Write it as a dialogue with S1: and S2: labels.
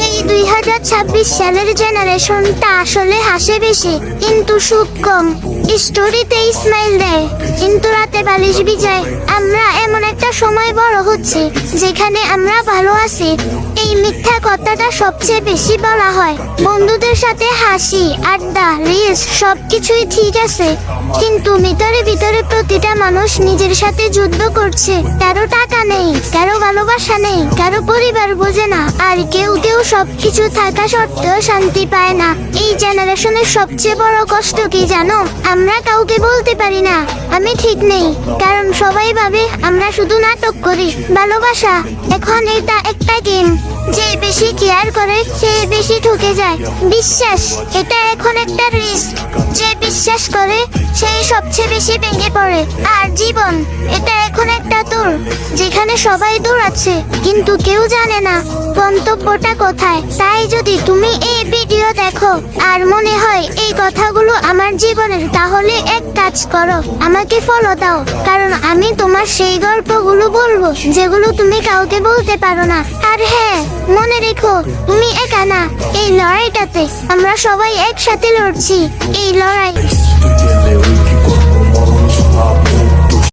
S1: এই 2026 সালের জেনারেশনটা আসলে হাসে বেশি কিন্তু সুখ কম। স্টোরিতে স্মাইল দেয় কিন্তু রাতে বালিশ ভিজায়। আমরা এমন একটা সময় বড় হচ্ছে যেখানে আমরা ভালো আছি এই মিথ্যা কথাটা সবচেয়ে বেশি বলা হয়। বন্ধুদের সাথে হাসি, আড্ডা, রিলস সবকিছুই ঠিক আছে, কিন্তু ভিতরে ভিতরে প্রতিটা মানুষ নিজের সাথে যুদ্ধ করছে। কারো টাকা নেই, কারো ভালোবাসা নেই, কারো পরিবার বোঝে না, আর কেউ কেউ সবকিছু থাকা সত্ত্বেও শান্তি পায় না। এই জেনারেশনের সবচেয়ে বড় কষ্ট কি জানো? আমরা কাউকে বলতে পারি না আমি ঠিক নেই, কারণ সবাই ভাবে আমরা শুধু নাটক করি। ভালোবাসা এখন এটা একটা গেম, যে বেশি কেয়ার করে সে বেশি ঠকে যায়। বিশ্বাস এটা এখন একটা রিস্ক, যে বিশ্বাস করে সেই সবচেয়ে বেশি ভেঙে পড়ে। আর জীবন এটা এখন একটা দূর, যেখানে সবাই দৌড়াচ্ছে কিন্তু কেউ জানে না গন্তব্যটা কোথায়। তাই যদি তুমি এই ভিডিও দেখো আর মনে হয় এই কথাগুলো আমার জীবনের, তাহলে এক কাজ করো, আমাকে ফলো দাও, কারণ আমি তোমার সেই গল্পগুলো বলবো যেগুলো তুমি কাউকে বলতে পারো না। আর হ্যাঁ, মনে রেখো তুমি একা না, এই লড়াইটাতে আমরা সবাই একসাথে লড়ছি। এই লড়াই